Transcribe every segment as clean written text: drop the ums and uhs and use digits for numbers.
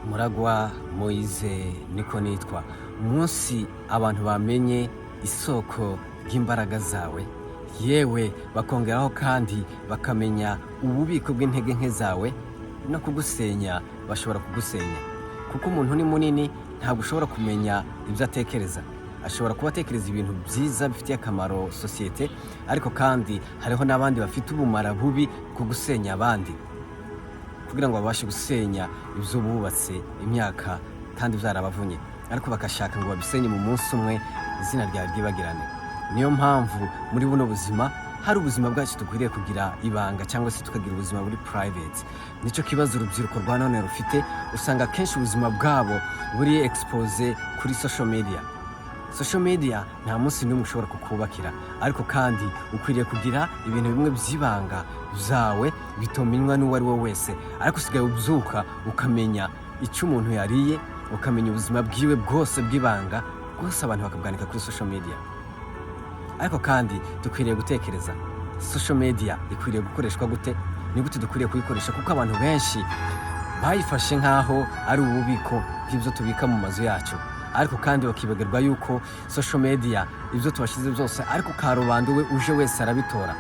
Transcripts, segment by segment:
Muragwa Moise niko nitwa. Umunsi abantu bamenye isoko ry'imbaraga zawe, yewe bakongeraho kandi bakamenya ububiko bw'intege nke zawe no kugusenya, bashobora kugusenya. Kuko umuntu ni munini, ntabwo ushobora kumenya ibyo atekereza. Ashobora kuba atekereza ibintu byiza bifitiye akamaro sosiyete, ariko kandi hariho n'abandi bafite ubumara bubi bwo gusenya abandi, kugira ngo babashe gusenya ibyo bubatse imyaka kandi byarabavunye, ariko bagashaka ngo babisenye mu munsi umwe, izina ryawe ryibagirane. Niyo mpamvu muri buno buzima hari ubuzima bwacu dukwiriye kugira ibanga, cyangwa se tukagira ubuzima buri private. Nicyo kibazo urubyiruko rwa none rufite, usanga kenshi ubuzima bwabo buri expose kuri social media. Social media nta munsi n'umwe ushobora kukubakira, ariko kandi ukwiriye kugira ibintu bimwe by'ibanga byawe bitomenywa n'uwo ari we wese, ariko usigaye ubyuka ukamenya icyo umuntu yariye, ukamenya ubuzima bwiwe bwose bw'ibanga bwose, abantu bakabwanika kuri social media. Ariko kandi dukwiriye gutekereza, social media ikwiriye gukoreshwa gute? Ni gute dukwiriye kuyikoresha? Kuko abantu benshi bayifashe nk'aho ari ububiko bw'ibyo tubika mu mazu yacu, ariko kandi bakibagirwa yuko social media ibyo tubashyize byose, ariko karubanda we uje wese arabitora.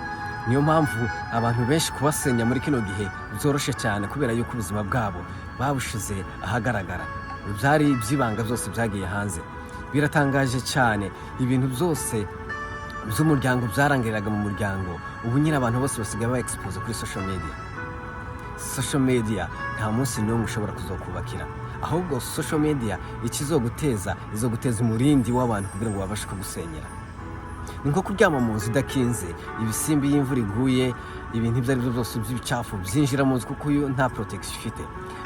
Niyo mpamvu abantu benshi kubasenya muri kino gihe byoroshye cyane, kubera yuko ubuzima bwabo babushize ahagaragara. Byari iby'ibanga byose byagiye hanze. Biratangaje cyane, ibintu byose by'umuryango byarangiriraga mu muryango, ubu nyine abantu bose basigaye ba expose kuri social media. Social media nta munsi n'umwe ushobora kuzokubakira, ahubwo social media ikizoguteza izoguteza umurindi w'abantu kugira ngo babashe kugusenyera. Ni nko kuryama mu nzu idakinze, ibisimbi y'imvura iguye, ibintu ibyo ari byo byose by'ibicafu byinjira mu nzu, kuko yo nta protection ifite.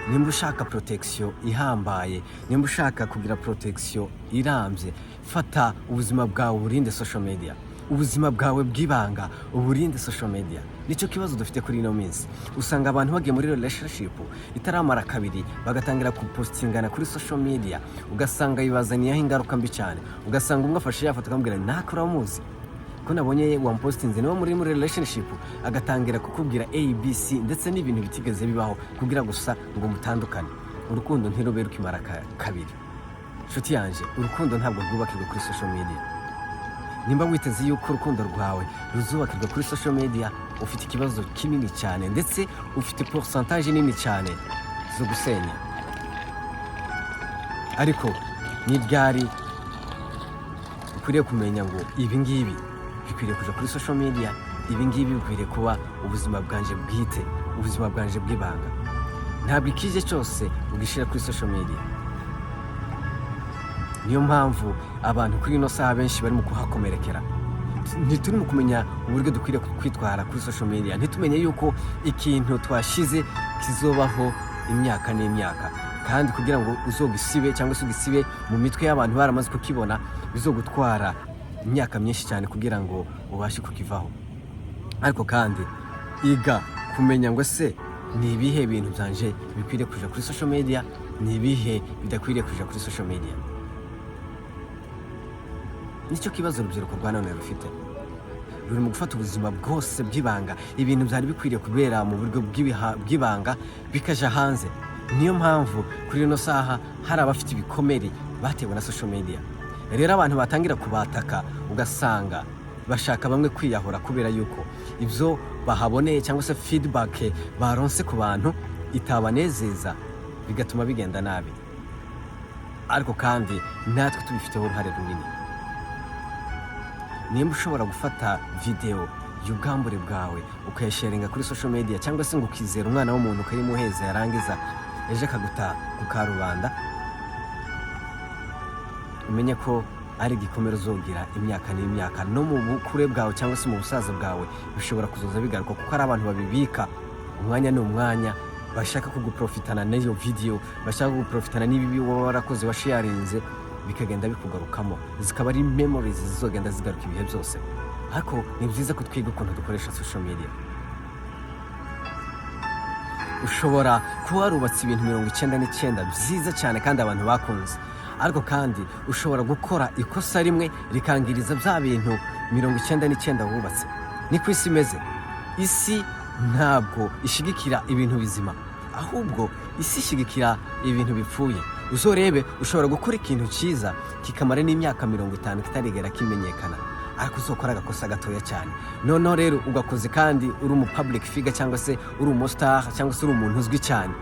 Nimba ushaka protection ihambaye, nimba ushaka kugira protection irambye, fata ubuzima bwawe uburinde social media. Ubuzima bwawe bw'ibanga uburinde social media. Nicyo kibazo dufite kuri ino minsi. Usanga abantu bagiye muri relationship itaramara kabiri bagatangira kupostingana kuri social media, ugasanga bibazaniyeho ingaruka mbi cyane. Ugasanga umwe afashe yafata akamubwira nakora muzi ko nabonye wampostinze niwo muri relationship, agatangira kukubwira ABC ndetse n'ibintu bitigeze bibaho, kugira gusa ngo mutandukane. Urukundo ntirube rukimara kabiri. Nshuti yanje, urukundo ntabwo rwubakirwa kuri social media. Nimba witeze yuko urukundo rwawe ruzubakirwa kuri social media, ufite ikibazo kinini cyane, ndetse ufite pourcentage nini cyane zo gusenya. Ariko ni ryari ukwiriye kumenya ngo ibi ngibi bikwiriye kuja kuri social media, ibi ngibi bikwiriye kuba ubuzima bwanje bwite, ubuzima bwanje bw'ibanga. Ntabwo ikije cyose ugishira kuri social media. Niyo mpamvu abantu kuri ino saha benshi bari mu kuhakomerekera. Ntituri mu kumenya uburyo dukwiriye kwitwara kuri social media. Ntitumenye yuko ikintu twashize kizobaho imyaka n'imyaka, kandi kugira ngo uzogisibe cyangwa se ugisibe mu mitwe y'abantu baramaze kukibona, bizogutwara imyaka myinshi cyane kugira ngo ubashe kukivaho. Ariko kandi iga kumenya ngo se ni ibihe bintu byanje bikwiriye kuja kuri social media, ni ibihe bidakwiriye kuja kuri social media. Nicyo kibazo urubyiruko rwa none rufite. Ruri mu gufata ubuzima bwose bw'ibanga, ibintu byari bikwiriye kubera mu buryo bw'ibanga bikaja hanze. Niyo mpamvu kuri ino saha hari abafite ibikomere batewe na social media. Rero abantu batangira kubataka, ugasanga bashaka bamwe kwiyahura kubera yuko ibyo bahaboneye cyangwa se feedback baronse ku bantu itabanezeza, bigatuma bigenda nabi. Ariko kandi natwe tubifiteho uruhare runini. Nimba ushobora gufata video y'ubwambure bwawe ukayisharinga kuri social media, cyangwa se ngo ukizera umwana w'umuntu ukayimuheza, yarangiza ejo akaguta ku karubanda, umenye ko ari igikomere uzogira imyaka n'imyaka, no mu bukure bwawe cyangwa se mu busaza bwawe bishobora kuzoza bigaruka, kuko ari abantu babibika umwanya n'umwanya, bashaka kuguprofitana n'iyo video, bashaka kuguprofitana n'ibibi wowe warakoze washarinze, bikagenda bikugarukamo, zikaba ari memories zizogenda zigaruka ibihe byose. Ariko ni byiza ko twiga ukuntu dukoresha social media. Ushobora kuba warubatse ibintu 99 byiza cyane kandi abantu bakunze, ariko kandi ushobora gukora ikosa rimwe rikangiriza bya bintu 99 wubatse. Ni ku isi imeze. Isi ntabwo ishigikira ibintu bizima, ahubwo isi ishigikira ibintu bipfuye. Uzorebe ushobora gukora ikintu cyiza kikamara n'imyaka 50 kitarigera kimenyekana, ariko uzokora agakosa gatoya cyane. Noneho rero ugakoze kandi uri umu public figure cyangwa se uri umu star cyangwa se uri umuntu uzwi cyane,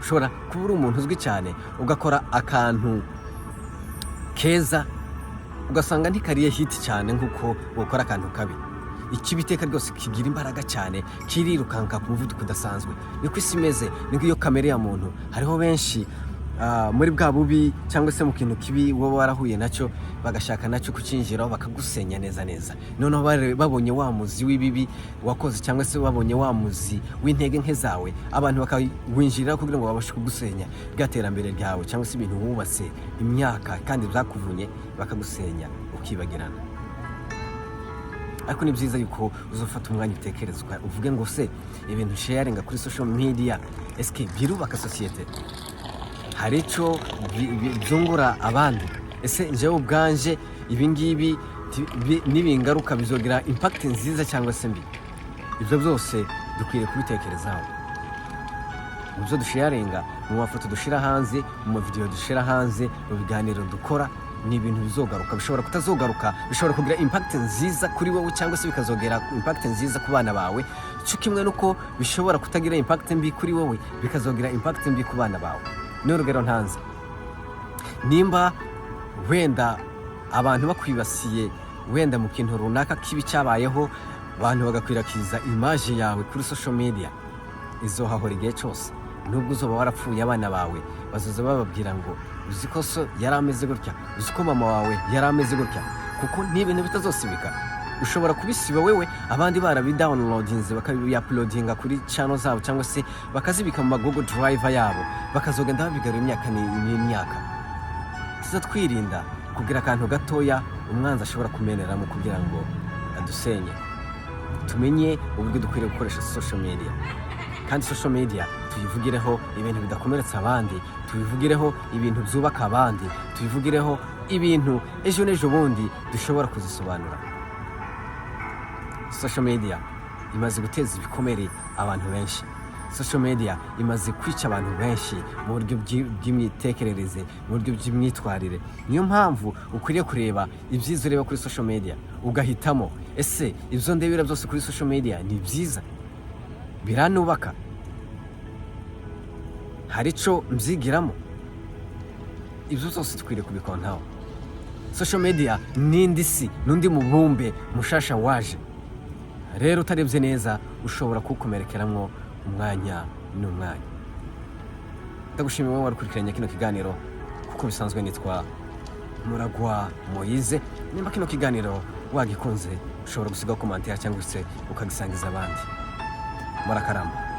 ushobora kuba uri umuntu uzwi cyane ugakora akantu keza ugasanga ntikariye hit cyane nk'uko ukora akantu kabi. Ikibiteka rwose kigira imbaraga cyane, kirirukanka ku muvuduko udasanzwe. Niko isi imeze, niko iyo kamere ya muntu. Hariho benshi muri bwa bubi cyangwa se mu kintu kibi wowe warahuye nacyo, bagashaka nacyo kucinjiraho bakagusenya neza neza. Noneho babonye wa muzi w'ibibi wakoze cyangwa se babonye wa muzi w'intege nke zawe, abantu bakawinjirira kugira ngo babashe kugusenya bwaterambere ryawe cyangwa se ibintu wubatse imyaka kandi byakuvunye, bakagusenya ukibagirana. Ariko ni byiza yuko uzofata umwanya utekerezwa, uvuge ngo se ibintu sharinga kuri social media eske birubaka societe, hari icyo byungura abandi? Ese njyewe ubwanje ibi ngibi n'ibingaruka bizogira impact nziza cyangwa se mbi? Ibyo byose dukwiye kubitekerezaho. Mu byo dusharinga, mu mafoto dushira hanze, mu video dushira hanze, mu biganiro dukora, ni ibintu bizogaruka. Bishobora kutazogaruka, bishobora kugira impact nziza kuri wowe cyangwa se bikazogera impact nziza ku bana bawe, cyo kimwe nuko bishobora kutagira impact mbi kuri wowe bikazogira impact mbi ku bana bawe. N'urugero ntanze, nimba wenda abantu bakwibasiye wenda mu kintu runaka kibi cyabayeho, abantu bagakwirakiza image yawe kuri social media, izohahora igihe cyose. Nubwo uzoba warapfuye, abana bawe bazoza bababwira ngo uzi ko so yari ameze gutya, uzi ko mama wawe yari ameze gutya, kuko ni ibintu bitazosibika. Ushobora kubisiba wewe, abandi barabidownloadinze bakabiuploadinga kuri channel zabo cyangwa se bakazibika mu Google Drive yabo, bakazogenda babigarura imyaka n'imyaka. Tuzatwirinda kugira akantu gatoya umwanzi ashobora kumeneramo kugira ngo adusenye. Tumenye uburyo dukwiriye gukoresha social media, kandi social media tuyivugireho ibintu bidakomeretsa abandi, tuyivugireho ibintu byubaka abandi, tuyivugireho ibintu ejo n'ejo bundi dushobora kuzisobanura. Social media imaze guteza ibikomere abantu benshi. Social media imaze kwica abantu benshi mu buryo bw'imitekerereze, mu buryo bw'imyitwarire. Niyo mpamvu ukwiriye kureba ibyiza ureba kuri social media, ugahitamo ese ibyo ndebera byose kuri social media ni byiza, biranubaka, hari icyo mbyigiramo. Ibyo byose tukwiriye kubikontaho. Social media n'indi si, n'undi mubumbe mushasha waje. Rero utarebye neza ushobora kukomerekeramo umwanya n'umwanya. Ndagushimiye wowe wakurikiranye kino kiganiro, kuko bisanzwe nitwa Muragwa Moise. Nimba kino kiganiro wagikunze, ushobora gusiga commentaire cyangwa se ukagisangiza abandi. Murakaramba.